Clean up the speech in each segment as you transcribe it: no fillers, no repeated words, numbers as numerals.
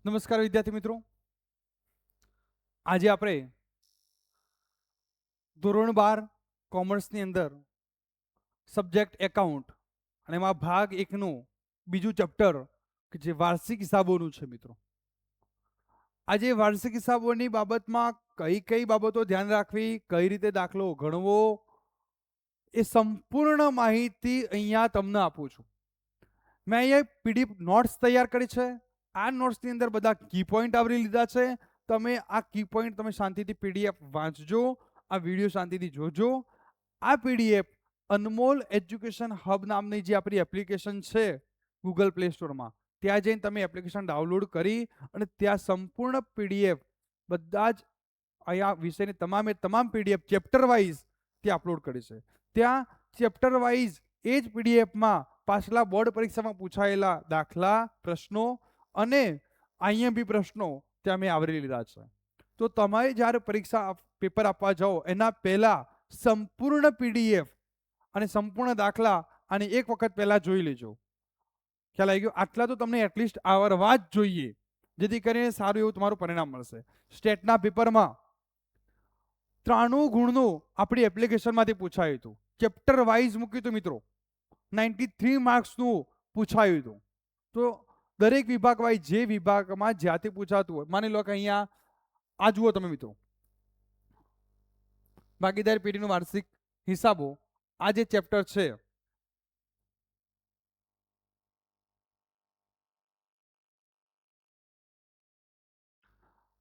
નમસ્કાર વિદ્યાર્થી મિત્રો, આજે આપણે ધોરણ 12 કોમર્સની અંદર સબ્જેક્ટ એકાઉન્ટ અને એમાં ભાગ 1નું બીજું ચેપ્ટર કે જે વાર્ષિક હિસાબોનું છે મિત્રો. આજે વાર્ષિક હિસાબોની બાબતમાં કઈ કઈ બાબતો ધ્યાન રાખવી, કઈ રીતે દાખલો ગણવો, એ સંપૂર્ણ માહિતી અહીંયા તમને આપું છું. મેં અહીંયા પીડીએફ નોટ્સ તૈયાર કરી છે. આ નોટ્સની અંદર બધા કી પોઈન્ટ આવરી લીધા છે. તમે આ કી પોઈન્ટ તમે શાંતિથી પીડીએફ વાંચજો, આ વિડીયો શાંતિથી જોજો. આ પીડીએફ અનમોલ એજ્યુકેશન હબ નામની જે આપણી એપ્લિકેશન છે ગૂગલ પ્લે સ્ટોરમાં, ત્યાં જઈને તમે એપ્લિકેશન ડાઉનલોડ કરી અને ત્યાં સંપૂર્ણ પીડીએફ બધા જ અહીંયા વિષયની તમામ પીડીએફ ચેપ્ટર વાઇઝ ત્યાં અપલોડ કરી છે. ત્યાં ચેપ્ટર વાઇઝ એ જ પીડીએફમાં પાછલા બોર્ડ પરીક્ષામાં પૂછાયેલા દાખલા, પ્રશ્નો અને આઈએમપી પ્રશ્નો ત્યાં મેં આવરી લીધા છે. તો તમારે જ્યારે પરીક્ષા પેપર આપવા જાઓ એના પહેલા સંપૂર્ણ પીડીએફ અને સંપૂર્ણ દાખલા અને એક વખત પહેલા જોઈ લેજો. ખ્યાલ આવી ગયો? આટલા તો તમને એટલીસ્ટ આવરવા જ જોઈએ, જેથી કરીને સારું એવું તમારું પરિણામ મળશે. સ્ટેટના પેપરમાં 93 ગુણનું આપણી એપ્લિકેશનમાંથી પૂછાયું હતું, ચેપ્ટર વાઇઝ મૂક્યું હતું મિત્રો. 93 માર્ક્સનું પૂછાયું હતું. તો દરેક વિભાગ વાઇઝ જે વિભાગમાં જ્યાંથી પૂછાતું હોય, માની લો કે અહીંયા આ જુઓ તમે મિત્રો, ભાગીદાર પેઢીનું વાર્ષિક હિસાબો, આ જે ચેપ્ટર છે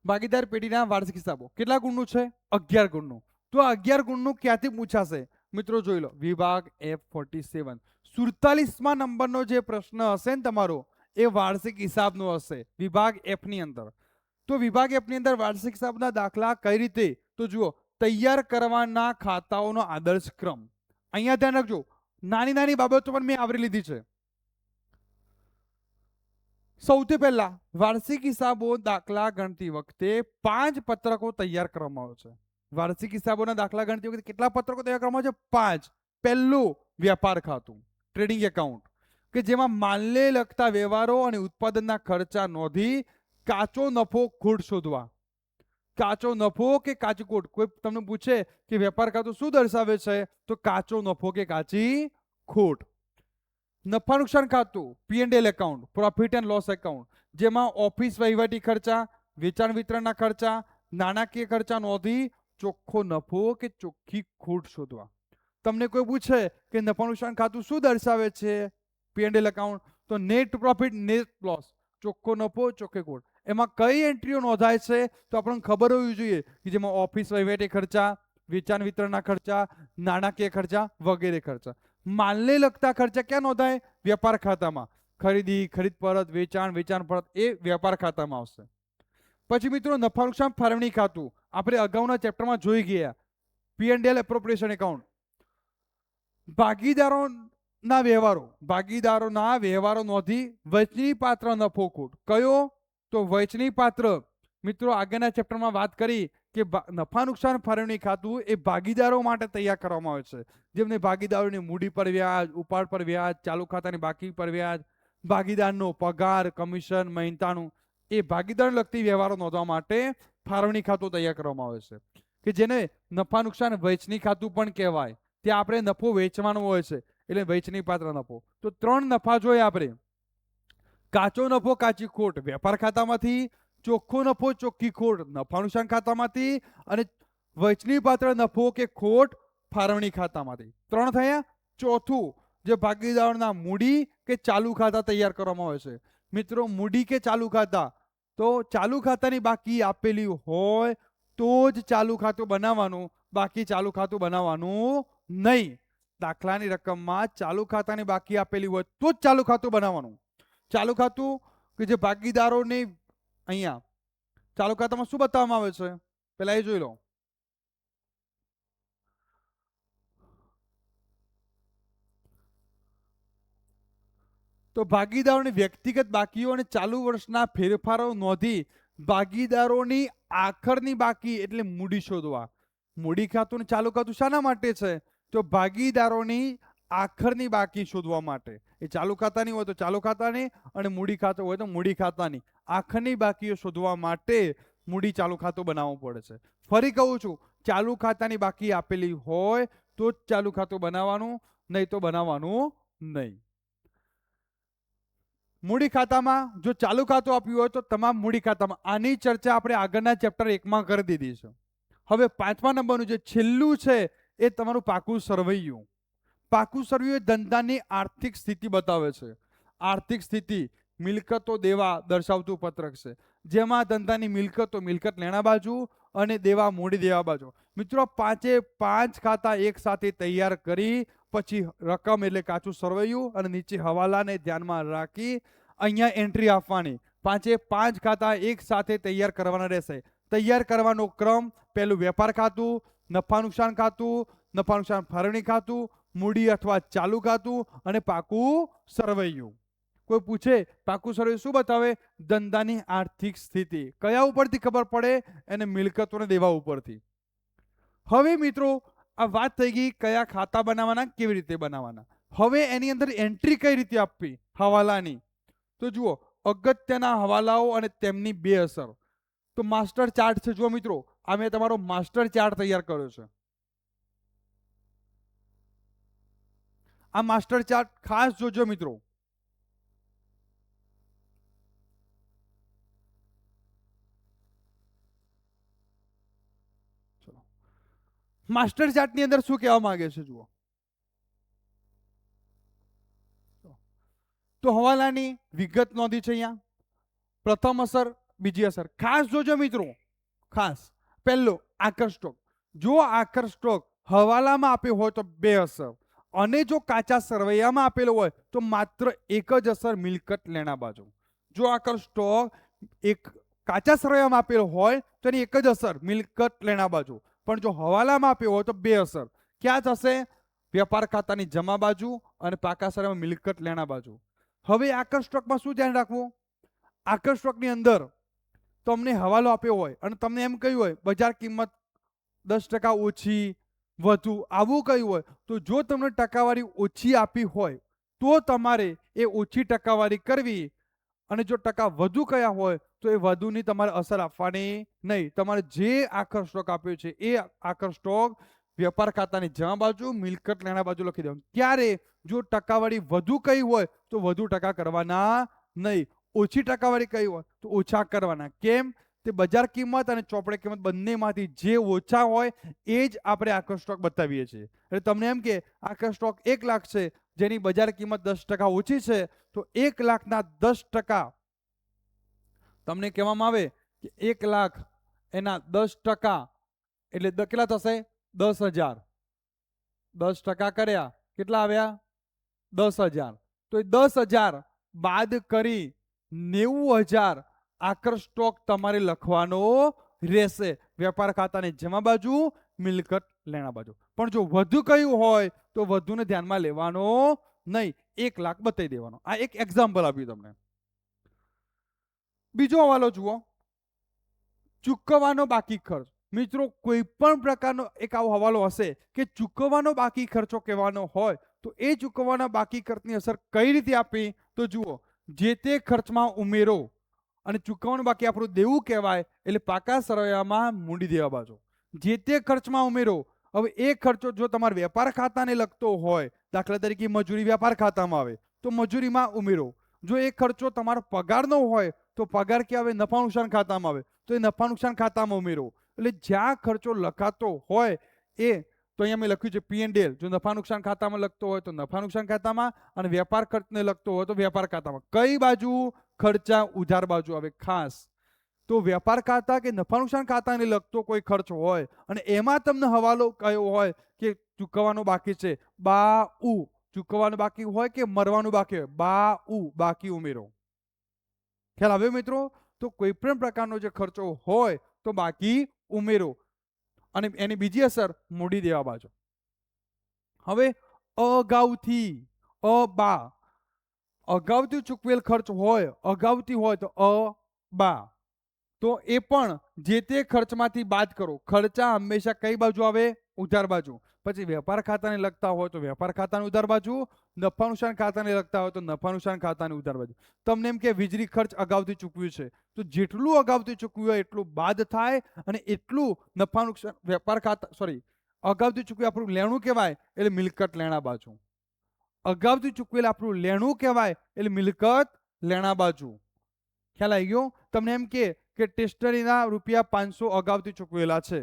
ભાગીદાર પેઢીના વાર્ષિક હિસાબો, કેટલા ગુણનું છે? 11 ગુણનું. તો આ 11 ગુણનું ક્યાંથી પૂછાશે મિત્રો? જોઈ લો, વિભાગ F47 47મા નંબરનો જે પ્રશ્ન હશે ને તમારો, એ વાર્ષિક હિસાબનો હશે વિભાગ F ની અંદર. તો વિભાગ F ની અંદર વાર્ષિક હિસાબના દાખલા કઈ રીતે? તો જુઓ, તૈયાર કરવાના ખાતાઓનો આદર્શ ક્રમ. અહીંયા ધ્યાન રાખજો, નાની નાની બાબતો પણ મેં આવરી લીધી છે. સૌથી પહેલા વાર્ષિક હિસાબો દાખલા ગણતી વખતે 5 પત્રકો તૈયાર કરવામાં આવે છે. વાર્ષિક હિસાબોના દાખલા ગણતી વખતે કેટલા પત્રકો તૈયાર કરવામાં આવે છે? 5. પહેલું વ્યાપાર ખાતું, ટ્રેડિંગ એકાઉન્ટ, કે જેમાં માલને લગતા વ્યવહારો અને ઉત્પાદનના ખર્ચા નોંધી કાચો નફો ખોટ શોધવા. કાચો નફો કે કાચી ખોટ, કોઈ તમને પૂછે કે વેપાર ખાતું શું દર્શાવે છે, તો કાચો નફો કે કાચી ખોટ. નફા નુકસાન ખાતું, P&L account, profit and loss account, જેમાં ઓફિસ વહીવટી ખર્ચા, વેચાણ વિતરણના ખર્ચા, નાણાકીય ખર્ચા નોંધી ચોખ્ખો નફો કે ચોખ્ખી ખોટ શોધવા. તમને કોઈ પૂછે કે નફા નુકસાન ખાતું શું દર્શાવે છે, P&L એકાઉન્ટ, તો નેટ પ્રોફિટ, નેટ લોસ, ચોખ્ખો નફો, ચોખ્ખી ખોટ. એમાં કઈ એન્ટ્રીઓ નોંધાય છે તો આપણને ખબર હોવી જોઈએ કે જેમાં ઓફિસ વહીવટી ખર્ચા, વેચાણ વિતરણના ખર્ચા, નાણાકીય ખર્ચા વગેરે ખર્ચા. માલને લગતા ખર્ચા ક્યાં નોંધાય? વેપાર ખાતામાં. ખરીદી, ખરીદ પરત, વેચાણ, વેચાણ પરત, એ વેપાર ખાતામાં આવશે. પછી મિત્રો નફા નુકસાન ફાળવણી ખાતું, આપણે અગાઉના ચેપ્ટરમાં જોઈ ગયા. P&L એપ્રોપ્રિએશન એકાઉન્ટ, ભાગીદારોના વ્યવહારો નોંધી વહેંચણી પાત્ર નફો ખોટ. કયો? તો વહેંચણી પાત્ર. મિત્રો આગળના ચેપ્ટરમાં વાત કરી કે નફા નુકસાન ફાળવણી ખાતું એ ભાગીદારો માટે તૈયાર કરવામાં આવે છે, જેમને ભાગીદારોની મૂડી પર વ્યાજ, ઉપાડ પર વ્યાજ, ચાલુ ખાતાની બાકી પર વ્યાજ, ભાગીદારનો પગાર, કમિશન, મહેનતાણું, એ ભાગીદારને લગતી વ્યવહારો નોંધવા માટે ફાળવણી ખાતું તૈયાર કરવામાં આવે છે, કે જેને નફા નુકસાન વહેંચણી ખાતું પણ કહેવાય. ત્યાં આપણે નફો વેચવાનો હોય છે એટલે વહેંચણી પાત્ર નફો. તો 3 નફા જોઈએ આપણે. કાચો નફો, કાચી ખોટ વેપાર ખાતામાંથી, ચોખ્ખો નફો, ચોખ્ખી ખોટ નફા નુકસાન ખાતામાંથી, અને વહેંચણી પાત્ર નફો કે ખોટ ફાળવણી ખાતામાંથી. 3 થયા. ચોથું, જે ભાગીદારોના મૂડી કે ચાલુ ખાતા તૈયાર કરવામાં આવે છે. મિત્રો મૂડી કે ચાલુ ખાતા, તો ચાલુ ખાતાની બાકી આપેલી હોય તો જ ચાલુ ખાતું બનાવવાનું, બાકી ચાલુ ખાતું બનાવવાનું નહીં. દાખલાની રકમમાં ચાલુ ખાતાની બાકી આપેલી હોય તો જ ચાલુ ખાતું બનાવવાનું. ચાલુ ખાતું કે જે ભાગીદારોની, અહીંયા ચાલુ ખાતામાં શું બતાવવામાં આવે છે પેલા એ જોઈ લો. તો ભાગીદારોની વ્યક્તિગત બાકીઓ અને ચાલુ વર્ષના ફેરફારો નોંધી ભાગીદારોની આખરની બાકી એટલે મૂડી શોધવા. મૂડી ખાતું અને ચાલુ ખાતું શાના માટે છે? તો ભાગીદારોની આખરની બાકી શોધવા માટે, એ ચાલુ ખાતાની હોય તો ચાલુ ખાતાની અને મૂડી ખાતું હોય તો મૂડી ખાતાની આખરની બાકીઓ શોધવા માટે મૂડી ચાલુ ખાતું બનાવવું પડે છે. ફરી કહું છું, ચાલુ ખાતાની બાકી આપેલી હોય તો જ ચાલુ ખાતું બનાવવાનું, નહીં તો બનાવવાનું નહીં. મૂડી ખાતામાં જો ચાલુ ખાતું આપ્યું હોય તો તમામ મૂડી ખાતામાં, આની ચર્ચા આપણે આગળના ચેપ્ટર 1માં કરી દીધી છે. હવે 5મા નંબરનું જે છેલ્લું છે એ તમારું પાકું સરવૈયું. પાકું સરવૈયું ધંધાની આર્થિક સ્થિતિ બતાવે છે. આર્થિક સ્થિતિ મિલકતો દેવા દર્શાવતું પત્રક છે, જેમાં ધંધાની મિલકતો મિલકત લેણા બાજુ અને દેવા મૂડી દેવા બાજુ. મિત્રો 5 ખાતા એક સાથે તૈયાર કરી પછી રકમ એટલે કાચું સરવૈયું અને નીચે હવાલાને ધ્યાનમાં રાખી અહીંયા એન્ટ્રી આપવાની. 5 ખાતા એક સાથે તૈયાર કરવાના રહેશે. તૈયાર કરવાનો ક્રમ: પહેલું વેપાર ખાતું, નફા નુકસાન ખાતું, નફા નુકસાન ફાળવણી ખાતું, મૂડી અથવા ચાલુ ખાતું અને પાકું સરવૈયું. કોઈ પૂછે પાકું સરવૈયું શું બતાવે? ધંધાની આર્થિક સ્થિતિ. કયા ઉપરથી ખબર પડે? એને મિલકતોને દેવા ઉપરથી. હવે મિત્રો આ વાત થઈ ગઈ કયા ખાતા બનાવવાના, કેવી રીતે બનાવવાના. હવે એની અંદર એન્ટ્રી કઈ રીતે આપવી હવાલાની. તો જુઓ, અગત્યના હવાલાઓ અને તેમની બે અસર. તો માસ્ટર ચાર્ટ છે. જુઓ મિત્રો, આ મેં તમારો માસ્ટર ચાર્ટ તૈયાર કર્યો છે. આ માસ્ટર ચાર્ટ ખાસ જોજો મિત્રો. માસ્ટર ચાર્ટ ની અંદર શું કહેવા માંગે છે જુઓ. તો હવાલાની વિગત નોંધી છે અહીંયા. પ્રથમ અસર, બીજી અસર. ખાસ જોજો મિત્રો, ખાસ. પહેલો આકર સ્ટોક. જો આકર સ્ટોક હવાલામાં આપ્યો હોય તો બે અસર, અને જો કાચા સરવૈયામાં આપેલો હોય તો માત્ર એક જ અસર, મિલકત લેણા બાજુ. જો આકર સ્ટોક એક કાચા સરવૈયામાં આપેલો હોય તો એની એક જ અસર, મિલકત લેણા બાજુ. પણ જો હવાલામાં આપ્યો હોય તો બે અસર. ક્યાં થશે? વેપાર ખાતાની જમા બાજુ અને પાકા સરવૈયામાં મિલકત લેણા બાજુ. હવે આકર સ્ટોકમાં શું ધ્યાન રાખવું? આકર સ્ટોકની અંદર તમને હવાલો આપ્યો હોય અને તમને એમ કહ્યું હોય બજાર કિંમત 10% ઓછી વધુ, આવું કહ્યું હોય તો જો તમને ટકાવારી ઓછી આપી હોય તો તમારે એ ઓછી ટકાવારી કરવી, અને જો ટકા વધુ કયા હોય તો એ વધુની તમારે અસર આપવાની નહીં. તમારે જે આકર સ્ટોક આપ્યો છે એ આકર સ્ટોક વેપાર ખાતાની જમા બાજુ, મિલકત લેણા બાજુ લખી દેવાનું. ક્યારે? જો ટકાવારી વધુ કઈ હોય તો વધુ ટકા કરવાના નહીં, ઓછી ટકાવારી કઈ હોય તો ઓછા કરવાના. કેમ? તે બજાર કિંમત અને ચોપડે કિંમત બંનેમાંથી જે ઓછા હોય એ જ આપણે આકર સ્ટોક બતાવીએ છીએ. એટલે તમને એમ કે આકર સ્ટોક 1 લાખ છે, જેની બજાર કિંમત 10% ઓછી છે, તો 1 લાખના 10% તમને કહેવામાં આવે કે 1 લાખ એના 10% એટલે કેટલા થશે? 10,000. 10% કર્યા કેટલા આવ્યા? 10,000. તો એ 10,000 બાદ કરી 90,000 આકર સ્ટોક તમારે લખવાનો રહેશે વેપાર ખાતાની જમા બાજુ, મિલકત લેણા બાજુ. પણ જો વધુ કયું હોય તો વધુને ધ્યાનમાં લેવાનો નહીં, 1 લાખ બતાવી દેવાનો. આ એક એક્ઝામ્પલ આપ્યું તમને. બીજો હવાલો જુઓ, ચૂકવવાનો બાકી ખર્ચ. મિત્રો કોઈ પણ પ્રકારનો એક આવો હવાલો હશે કે ચૂકવવાનો બાકી ખર્ચો કહેવાનો હોય તો એ ચૂકવવાના બાકી ખર્ચની અસર કઈ રીતે આપી? તો જુઓ, જે તે ખર્ચમાં ઉમેરો, અને ચૂકવવાનું બાકી આપણું દેવું કહેવાય એટલે પાકા સરવૈયામાં મૂડી દેવા બાજુ. જે તે ખર્ચમાં ઉમેરો. હવે એ ખર્ચો જો તમારા વેપાર ખાતાને લગતો હોય, દાખલા તરીકે મજૂરી વેપાર ખાતામાં આવે તો મજૂરીમાં ઉમેરો. જો એ ખર્ચો તમારો પગારનો હોય તો પગાર ક્યાં આવે? નફા નુકસાન ખાતામાં આવે તો એ નફા નુકસાન ખાતામાં ઉમેરો. એટલે જ્યાં ખર્ચો લખાતો હોય એ, તો અહીંયા મેં લખ્યું છે P&L. જો નફા નુકસાન ખાતામાં લખતો હોય તો નફા નુકસાન ખાતામાં, અને વેપાર ખર્ચને લગતો હોય તો વેપાર ખાતામાં. કઈ બાજુ? ખર્ચા ઉધાર બાજુ આવે. ખાસ તો વેપાર ખાતા કે નફા નુકસાન ખાતાને લગતો કોઈ ખર્ચ હોય અને એમાં તમને હવાલો કયો હોય કે ચૂકવવાનો બાકી છે, બાઉ. ચૂકવવાનું બાકી હોય કે મરવાનું બાકી હોય, બાઉ, બાકી ઉમેરો. ખ્યાલ આવ્યો મિત્રો? તો કોઈ પણ પ્રકારનો જે ખર્ચો હોય તો બાકી ઉમેરો, અને એની બીજી અસર મૂડી દેવા બાજુ. હવે અગાઉથી, બા, અગાઉથી ચૂકવેલ ખર્ચ હોય, અગાઉથી હોય તો બા, તો એ પણ જે તે ખર્ચમાંથી બાદ કરો. ખર્ચા હંમેશા કઈ બાજુ આવે? ઉધાર બાજુ. પછી વેપાર ખાતાને લગતા હોય તો વેપાર ખાતાની ઉધાર બાજુ, નફા નુકસાન ખાતાને લગતા હોય તો નફા નુકસાન ખાતાની ઉધાર બાજુ. તમને એમ કે વીજળી ખર્ચ અગાઉથી ચૂકવ્યું છે તો જેટલું અગાઉથી ચૂકવ્યું હોય એટલું બાદ થાય અને એટલું નફા નુકસાન વેપાર ખાતા અગાઉથી ચૂકવ્યું આપણું લેણું કહેવાય એટલે મિલકત લેણા બાજુ. અગાઉથી ચૂકવેલ આપણું લેણું કહેવાય એટલે મિલકત લેણા બાજુ. ખ્યાલ આવી ગયો? તમને એમ કે ટેસ્ટરીના રૂપિયા 500 અગાઉથી ચૂકવેલા છે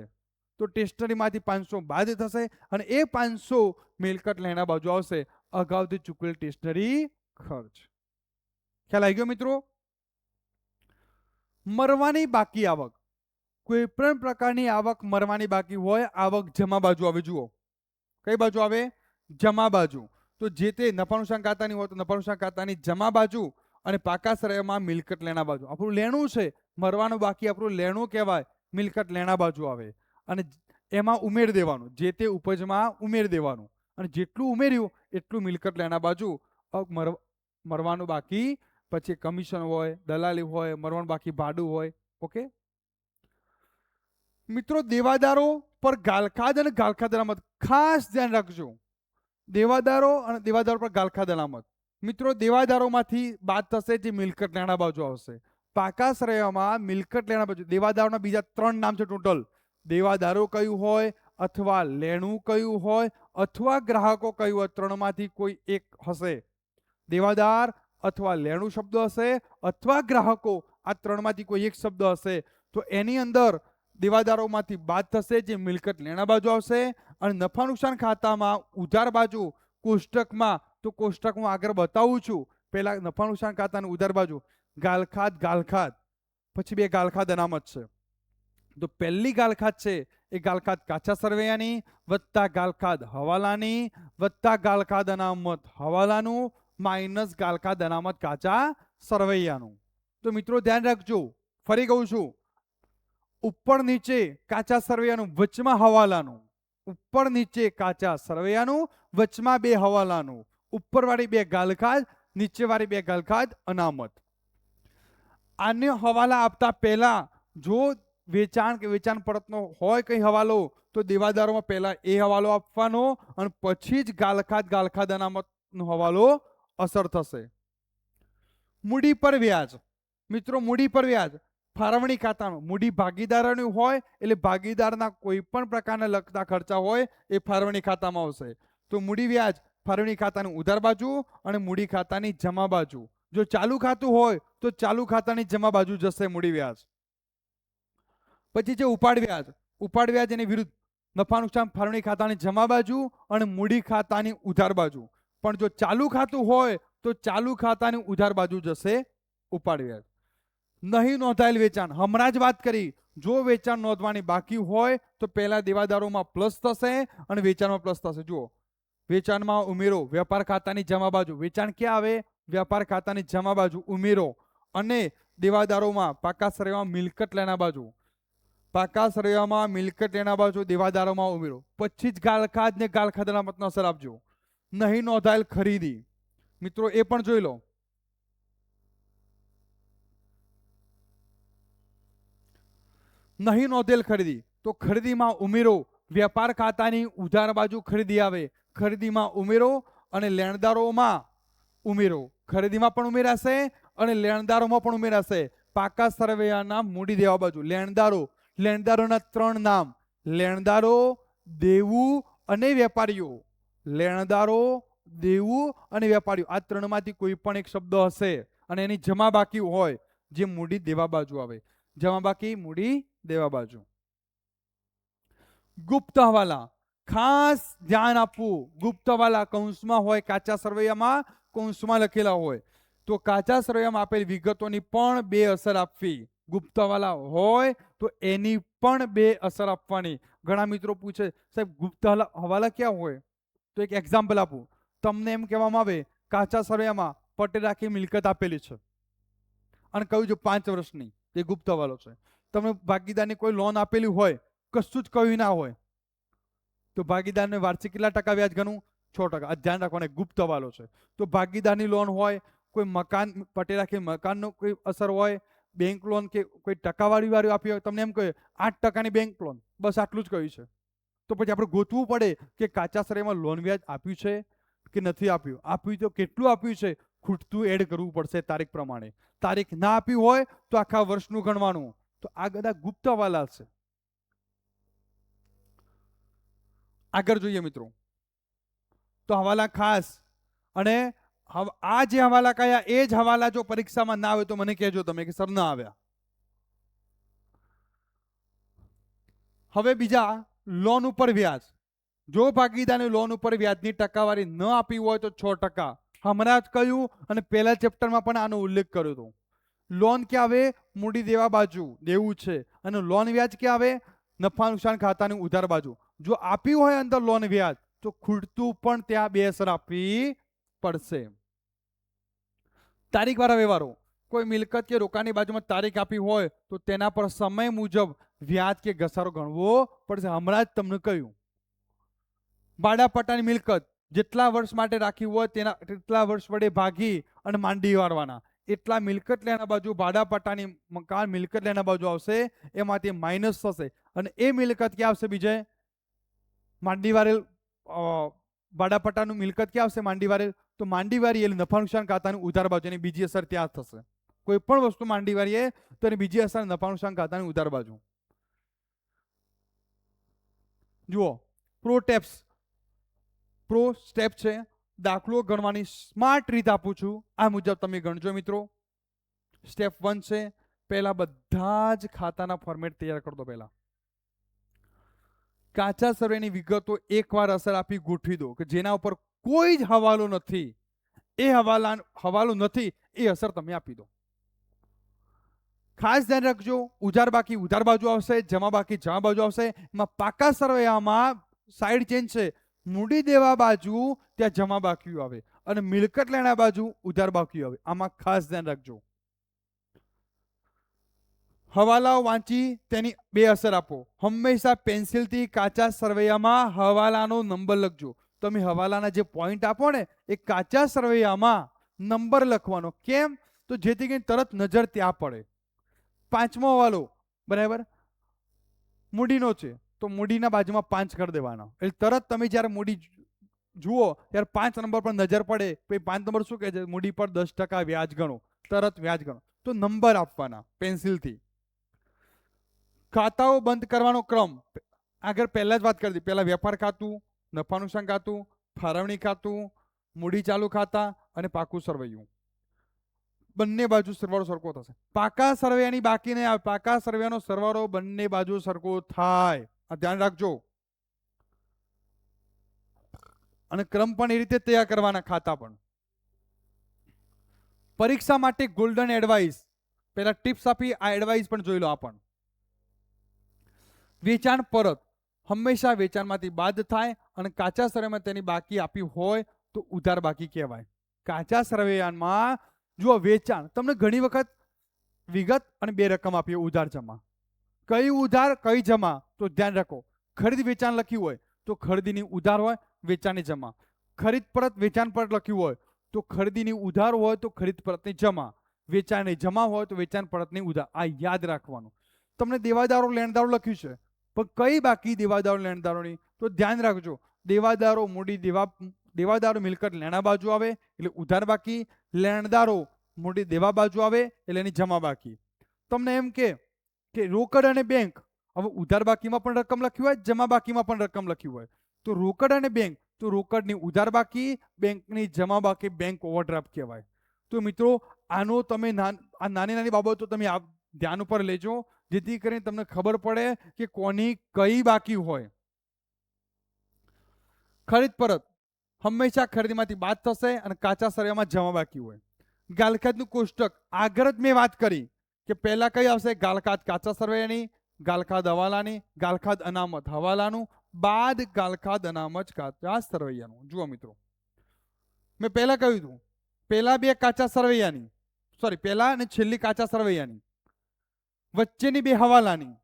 તો ટેસ્ટરીમાંથી 500 બાદ થશે અને એ 500 મિલકત લેણા બાજુ આવશે, અગાઉથી ચૂકવેલ ટેસ્ટરી ખર્ચ. ખ્યાલ આવી ગયો મિત્રો? મરવાની બાકી આવક. કોઈ પણ પ્રકારની આવક મરવાની બાકી હોય, આવક જમા બાજુ આવે. જુઓ કઈ બાજુ આવે? જમા બાજુ. તો જે તે નફા નુકસાન ખાતાની હોય તો નફા નુકસાન ખાતાની જમા બાજુ અને પાકા શ્રેયમાં મિલકત લેણા બાજુ. આપણું લેણું છે, મરવાનું બાકી આપણું લેણું કહેવાય, મિલકત લેણા બાજુ આવે અને એમાં ઉમેર દેવાનું, જે તે ઉપજમાં ઉમેર દેવાનું અને જેટલું ઉમેર્યું એટલું મિલકત લેણા બાજુ. મરવાનું બાકી પછી કમિશન હોય, દલાલી હોય, મરવાનું બાકી ભાડું હોય. ઓકે મિત્રો, દેવાદારો પર ગાલખાદ અને ગાલખાદ અનામત ખાસ ધ્યાન રાખજો. દેવાદારો અને દેવાદારો પર ગાલખાદ અનામત. મિત્રો, દેવાદારોમાંથી બાદ થશે જે મિલકત લેણા બાજુ આવશે. પાકા શ્રેયમાં મિલકત લેણા બાજુ દેવાદારોના બીજા 3 નામ છે ટોટલ. દેવાદારો કયું હોય અથવા લેણું કયું હોય અથવા ગ્રાહકો કયું હોય, 3માંથી કોઈ એક હશે. દેવાદાર અથવા લેણું શબ્દ હશે અથવા ગ્રાહકો, આ 3માંથી કોઈ એક શબ્દ હશે તો એની અંદર દેવાદારોમાંથી બાદ થશે જે મિલકત લેણા બાજુ આવશે અને નફા નુકસાન ખાતામાં ઉધાર બાજુ કોષ્ટકમાં, તો કોષ્ટકમાં આગળ બતાવું છું. પહેલા નફા નુકસાન ખાતાની ઉધાર બાજુ ગાલખાદ, ગાલખાદ પછી 2 ગાલખાદ અનામત છે. તો પહેલી ગાલખાદ છે એ ગાલખાદ કાચા સરવૈયાની વત્તા ગાલખાદ હવાલાની વત્તા ગાલખાદ અનામત હવાલાનું માઇનસ ગાલખાદ અનામત કાચા સરવૈયાનું. તો મિત્રો ધ્યાન રાખજો, ફરી કહું છું, ઉપર નીચે કાચા સરવૈયાનું, વચમાં હવાલાનું. ઉપર નીચે કાચા સરવૈયાનું, વચમાં 2 હવાલાનું. ઉપરવાળી 2 ગાલખાદ, નીચેવાળી 2 ગાલખાદ અનામત. આને હવાલા આપતા પહેલા જો વેચાણ કે વેચાણ પરતનો હોય કઈ હવાલો તો દેવાદારોમાં પહેલા એ હવાલો આપવાનો અને પછી જ ગાલખાદ અનામતનો હવાલો અસર થશે. મૂડી પર વ્યાજ. મિત્રો, મૂડી પર વ્યાજ ફાળવણી ખાતાનું. મૂડી ભાગીદારોનું હોય એટલે ભાગીદારના કોઈ પણ પ્રકારના લગતા ખર્ચા હોય એ ફાળવણી ખાતામાં આવશે. તો મૂડી વ્યાજ ફાળવણી ખાતાની ઉધાર બાજુ અને મૂડી ખાતાની જમા બાજુ. જો ચાલુ ખાતું હોય તો ચાલુ ખાતાની જમા બાજુ જશે મૂડી વ્યાજ. પછી છે ઉપાડ વ્યાજ. ઉપાડ વ્યાજ એની વિરુદ્ધ નફા નુકસાન ફાળવણી ખાતાની જમા બાજુ અને મૂડી ખાતાની ઉધાર બાજુ. પણ જો ચાલુ ખાતું હોય તો ચાલુ ખાતાની ઉધાર બાજુ જશે ઉપાડ વ્યાજ. નહીં નોંધાયેલ વેચાણ, હમણાં જ વાત કરી, જો વેચાણ નોંધવાની બાકી હોય તો પહેલા દેવાદારોમાં પ્લસ થશે અને વેચાણમાં પ્લસ થશે. જુઓ, વેચાણમાં ઉમેરો વેપાર ખાતાની જમા બાજુ. વેચાણ ક્યાં આવે? વેપાર ખાતાની જમા બાજુ ઉમેરો અને દેવાદારોમાં પાકા શ્રેયમાં મિલકત લેણા બાજુ. પાકા શ્રેયમાં મિલકત લેણા બાજુ દેવાદારોમાં ઉમેરો. પછી જ ગાલખાદ ને ગાલખાદ અનામતનો અસર આપજો. નહીં નોંધાયેલ ખરીદી. મિત્રો એ પણ જોઈ લો. નહીં નોંધેલ ખરીદી તો ખરીદીમાં ઉમેરો વેપાર ખાતાની ઉધાર બાજુ ખરીદી આવે. ખરીદીમાં ઉમેરો અને લેણદારોમાં ઉમેરો. ખરીદીમાં પણ ઉમેરાશે અને લેણદારોમાં પણ ઉમેરાશે. પાકા સરવૈયાના મૂડી દેવા બાજુ લેણદારો. લેણદારોના 3 નામ: લેણદારો, દેવું અને વેપારીઓ. લેણદારો, દેવું અને વેપારીઓ, આ 3માંથી કોઈ પણ એક શબ્દ હશે અને એની જમા બાકી હોય જે મૂડી દેવા બાજુ આવે. જમા બાકી મૂડી દેવા બાજુ. ગુપ્ત હવાલા ખાસ ધ્યાન આપવું. ગુપ્ત હવાલા કૌંસમાં હોય, કાચા સરવૈયામાં કૌંસમાં લખેલા હોય. તો કાચા સરવૈયામાં આપેલી વિગતોની પણ 2 અસર આપવી. ગુપ્ત હવાલા હોય તો એની પણ 2 અસર આપવાની. ઘણા મિત્રો પૂછે, સાહેબ ગુપ્ત હવાલા ક્યાં હોય? તો એક એક્ઝામ્પલ આપું. તમને એમ કહેવામાં આવે કાચા સરવૈયામાં પટેલ આખી મિલકત આપેલી છે અને કહ્યું છે 5 વર્ષની, એ ગુપ્ત હવાલો છે. તમને ભાગીદારની કોઈ લોન આપેલી હોય, કશું જ કહ્યું ના હોય, તો ભાગીદારને વાર્ષિક કેટલા ટકા વ્યાજ ગણું? 6%. આ ધ્યાન રાખવાનું, ગુપ્ત હવાલો છે. તો ભાગીદારની લોન હોય, કોઈ મકાન પટેલ આખી મકાનનો કોઈ અસર હોય, બેંક લોન કે કોઈ ટકાવાળી વાળી આપી હોય, તમને એમ કહે 8%ની બેંક લોન, બસ આટલું જ કહ્યું છે. તો પછી આપણે ગોતવું પડે કે કાચા સરવૈયામાં લોન વ્યાજ આપ્યું છે કે નથી આપ્યું. આપ્યું તો કેટલું આપ્યું છે, ખૂટતું એડ કરવું પડશે તારીખ પ્રમાણે. તારીખ ના આપ્યું હોય તો આખા વર્ષનું ગણવાનું. તો આ બધા ગુપ્ત હવાલા છે. આગળ જોઈએ મિત્રો, તો હવાલા ખાસ. અને આ જે હવાલા કયા, એ જ હવાલા જો પરીક્ષામાં ના આવે તો મને કહેજો તમે કે સર ના આવ્યા. હવે બીજા લોન ઉપર વ્યાજ. જો ભાગીદારની લોન ઉપર વ્યાજની ટકાવારી ન આપી હોય તો 6%. હમણાં જ કહ્યું અને પહેલા ચેપ્ટરમાં પણ આનો ઉલ્લેખ કર્યો હતો. લોન ક્યાં આવે, મૂડી દેવા બાજુ દેવું છે, અને લોન વ્યાજ ક્યાં આવે, નફા નુકસાન ખાતાની ઉધાર બાજુ. જો આપ્યું હોય અંદર લોન વ્યાજ તો ખૂટતું પણ ત્યાં બે અસર આપવી પડશે. તારીખ વાળા વ્યવહારો, કોઈ મિલકત કે રોકાણની બાજુમાં તારીખ આપી હોય તો તેના પર સમય મુજબ વ્યાજ કે ઘસારો ગણવો પડશે. હમણાં જ તમને કહ્યું. ભાડાપટ્ટાની મિલકત જેટલા વર્ષ માટે રાખી હોય તેના તેટલા વર્ષ વડે ભાગી અને માંડી વાળવાના. એટલા મિલકત લેના બાજુ ભાડાપટ્ટાની મકાન મિલકત લેના બાજુ આવશે, એમાંથી માઇનસ થશે. અને એ મિલકત ક્યાં આવશે બીજે, માંડી વાળેલ. ભાડાપટ્ટાનું મિલકત ક્યાં આવશે, માંડી વાળેલ. તો માંડી વાળી એટલે નફા નુકસાન ખાતાની ઉધાર બાજુ, એની બીજી અસર ત્યાં થશે. કોઈ પણ વસ્તુ માંડી વાળીએ તો એની બીજી અસર નફા નુકસાન ખાતાની ઉધાર બાજુ. જુઓ, પ્રો સ્ટેપ છે. દાખલો ગણવાની સ્માર્ટ રીત આપું છું, આ મુજબ તમે ગણજો મિત્રો. સ્ટેપ 1 છે, પહેલા બધા જ ખાતાના ફોર્મેટ તૈયાર કરી દો. પહેલા કાચા સર્વેની વિગતો એકવાર અસર આપી ગોઠવી દો કે જેના ઉપર કોઈ જ હવાલો નથી, એ હવાલો નથી એ અસર તમે આપી દો. ખાસ ધ્યાન રાખજો, ઉધાર બાકી ઉધાર બાજુ આવશે, જમા બાકી જમા બાજુ આવશે. એમાં પાકા સરવૈયામાં સાઈડ ચેન્જ છે, મૂડી દેવા બાજુ ત્યાં જમા બાકી આવે અને મિલકત લેણા બાજુ ઉધાર બાકી આવે. આમાં ખાસ ધ્યાન રાખજો. હવાલાઓ વાંચી તેની બે અસર આપો. હંમેશા પેન્સિલથી કાચા સરવૈયામાં હવાલાનો નંબર લખજો. તમે હવાલાના જે પોઈન્ટ આપો ને એ કાચા સરવૈયામાં નંબર લખવાનો. કેમ, તો જેથી કરીને તરત નજર ત્યાં પડે. 5મો હવાલો બરાબર મૂડીનો છે તો મૂડીના બાજુમાં 5 કરી દેવાના, એટલે તરત તમે જ્યારે મૂડી જુઓ ત્યારે 5 નંબર પર નજર પડે. 5 નંબર શું કહે છે, મૂડી પર 10% વ્યાજ ગણો, તરત વ્યાજ ગણો. તો નંબર આપવાના પેન્સિલથી. ખાતાઓ બંધ કરવાનો ક્રમ આગળ પહેલા જ વાત કરી દીધી. પહેલા વેપાર ખાતું, નફા નુકસાન ખાતું, ફાળવણી ખાતું, મૂડી ચાલુ ખાતા અને પાકું સરવૈયું. બંને બાજુ સરવાળો સરખો થશે. પાકા સરવૈયાની બાકી નહીં આવે, પાકા સરવૈયાનો સરવાળો બંને બાજુ સરખો થાય, આ ધ્યાન રાખજો. અને ક્રમ પણ એ રીતે તૈયાર કરવાના, ખાતા પણ. પરીક્ષા માટે ગોલ્ડન એડવાઇસ, પહેલા ટિપ્સ આપી, આ એડવાઇસ પણ જોઈ લો. આ પણ વેચાણ પરત હંમેશા વેચાણમાંથી બાદ થાય અને કાચા સરવૈયામાં તેની બાકી આપી હોય તો ઉધાર બાકી કહેવાય. કાચા સરવૈયામાં જુઓ, વેચાણ તમને ઘણી વખત વિગત અને બે રકમ આપી, ઉધાર જમા. કઈ ઉધાર કઈ જમા તો ધ્યાન રાખો. ખરીદ વેચાણ લખ્યું હોય તો ખરીદીની ઉધાર હોય, વેચાણની જમા. ખરીદ પરત વેચાણ પરત લખ્યું હોય તો ખરીદીની ઉધાર હોય તો ખરીદ પરતની જમા. વેચાણની જમા હોય તો વેચાણ પરતની ઉધાર. આ યાદ રાખવાનું. તમને દેવાદારો લેણદારો લખ્યું છે પણ કઈ બાકી દેવાદારો લેણદારોની તો ધ્યાન રાખજો. દેવાદારો મૂડી દેવાદારો મિલકત લેણા બાજુ આવે એટલે ઉધાર બાકી, લેણદારો મૂડી દેવા બાજુ આવે એટલે એની જમા બાકી. તમને એમ કે રોકડ અને બેંક, હવે ઉધાર બાકીમાં પણ રકમ લખી હોય, જમા બાકીમાં પણ રકમ લખી હોય, તો રોકડ અને બેંક, તો રોકડની ઉધાર બાકી, બેંકની જમા બાકી, બેંક ઓવરડ્રાફ્ટ કહેવાય. તો મિત્રો આનો તમે આ નાની નાની બાબતો તમે ધ્યાન ઉપર લેજો, જેથી કરીને તમને ખબર પડે કે કોની કઈ બાકી હોય. ખરીદ પરત હંમેશા ખરીદીમાંથી બાદ થશે અને કાચા સરવૈયામાં જમા બાકી હોય. ગાલખાતનું કોષ્ટક આગળ જ મેં વાત કરી કે પહેલા કઈ આવશે, ગાલખાત કાચા સરવૈયાની, ગાલખાત હવાલાની, ગાલખાત અનામત હવાલાનું, બાદ ગાલખાત અનામત કાચા સરવૈયાનું. જુઓ મિત્રો, મેં પહેલા કહ્યું હતું, પહેલા બે કાચા સરવૈયાની, સોરી પહેલા અને છેલ્લી કાચા સરવૈયાની, વચ્ચેની બે હવાલાની,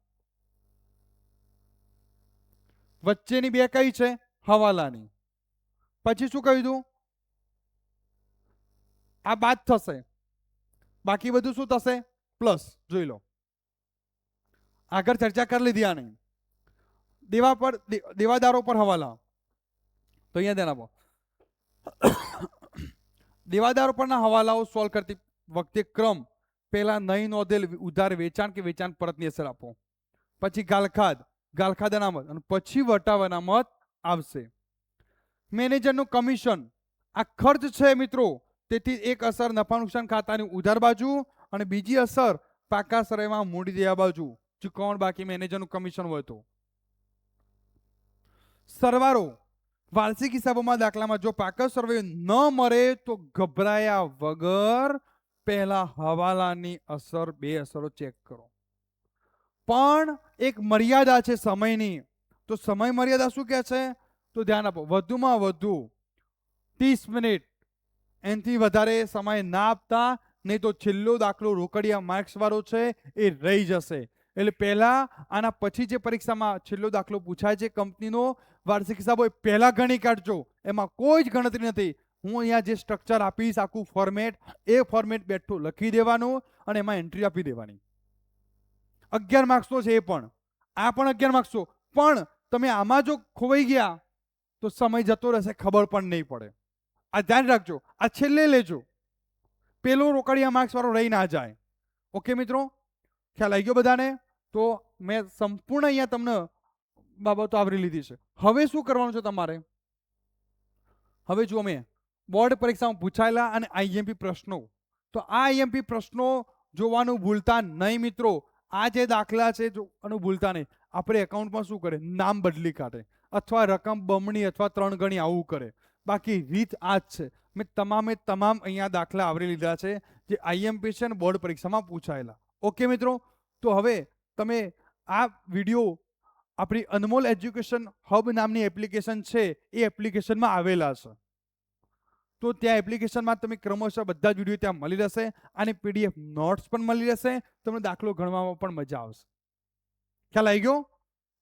વચ્ચેની બે કઈ છે, હવાલાની. પછી શું કહ્યું હતું, આ બાદ થશે, બાકી બધું શું થશે, પ્લસ. જોઈ લો, આગળ ચર્ચા કરી લીધી આની. દેવાદારો પર હવાલા. તો અહીંયા ધ્યાન આપો. દેવાદારો પરના હવાલાઓ સોલ્વ કરતી વખતે ક્રમ પહેલા નહીં નોંધેલ ઉધાર વેચાણ કે વેચાણ પરતની અસર આપો, પછી ગાલખાદ અનામત અને પછી વટાવ અનામત આવશે. મેનેજરનું કમિશન આ ખર્ચ છે મિત્રો, તેથી એક અસર નફા નુકસાન ખાતાની ઉધાર બાજુ અને બીજી અસર પાકા સરવાળામાં મૂડી દેવા બાજુ ચૂકવણ બાકી મેનેજરનું કમિશન હોય તો. સરવાળો વાર્ષિક હિસાબોમાં દાખલામાં જો પાકા સરવાળો ન મળે તો ગભરાયા વગર પહેલા હવાલાની અસર બે અસરો ચેક કરો. પણ એક મર્યાદા છે સમયની. તો સમય મર્યાદા શું કહે છે? તો ધ્યાન આપો, વધુમાં વધુ 30 મિનિટ, એનાથી વધારે સમય ના આપતા, નહીં તો છેલ્લો દાખલો રોકડિયા માર્ક્સ વાળો છે એ રહી જશે. એટલે પહેલા આના પછી જે પરીક્ષામાં છેલ્લો દાખલો પૂછાય છે કંપનીનો વાર્ષિક હિસાબો, એ પહેલા ગણી કાઢજો, એમાં કોઈ જ ગણતરી નથી. હું અહીંયા જે સ્ટ્રક્ચર આપીશ આખું ફોર્મેટ, એ ફોર્મેટ બેઠું લખી દેવાનું અને એમાં એન્ટ્રી આપી દેવાની. 11 માર્ક્સનો છે એ પણ, આ પણ 11 માર્ક્સનો. પણ તમે આમાં જો ખોવાઈ ગયા તો સમય જતો રહેશે, ખબર પણ નહીં પડે. આ ધ્યાન રાખજો, આ છેલ્લે લેજો, પેલો રોકડિયા માર્ક્સ વાળો રહી ના જાય. ઓકે મિત્રો, ખ્યાલ આવી ગયો બધાને? તો મેં સંપૂર્ણ અહીંયા તમને બાબતો આવરી લીધી છે. હવે શું કરવાનું છે તમારે? હવે જુઓ, મેં બોર્ડ પરીક્ષામાં પૂછાયેલા અને આઈએમપી પ્રશ્નો, તો આ આઈએમપી પ્રશ્નો જોવાનું ભૂલતા નહીં મિત્રો. આ જે દાખલા છે જોવાનું ભૂલતા નહીં. આપણે એકાઉન્ટમાં શું કરે? નામ બદલી કાઢે અથવા રકમ બમણી અથવા 3 ગણી આવું કરે. બાકી રીત આ જ છે. મેં તમામે તમામ અહીંયા દાખલા આવરી લીધા છે જે આઈએમપી છે અને બોર્ડ પરીક્ષામાં પૂછાયેલા. ઓકે મિત્રો, તો હવે તમે આ વિડીયો આપણી અનમોલ એજ્યુકેશન હબ નામની એપ્લિકેશન છે એ એપ્લિકેશનમાં આવેલા છે. તો ત્યાં એપ્લિકેશનમાં તમે ક્રમશઃ બધા જ વિડીયો ત્યાં મળી રહેશે અને પીડીએફ નોટ્સ પણ મળી રહેશે. તમને દાખલો ગણવામાં પણ મજા આવશે. ખ્યાલ આવી ગયો?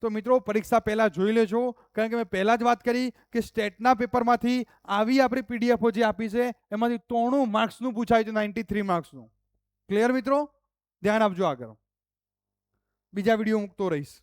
તો મિત્રો પરીક્ષા પહેલા જોઈ લેજો, કારણ કે મેં પહેલા જ વાત કરી કે સ્ટેટના પેપરમાંથી આવી આપણી પીડીએફો જે આપી છે એમાંથી 93 માર્ક્સનું પૂછાય છે, 93 માર્ક્સનું. ક્લિયર મિત્રો? ધ્યાન આપજો. આગળ બીજા વિડીયો મૂકતો રહીશ.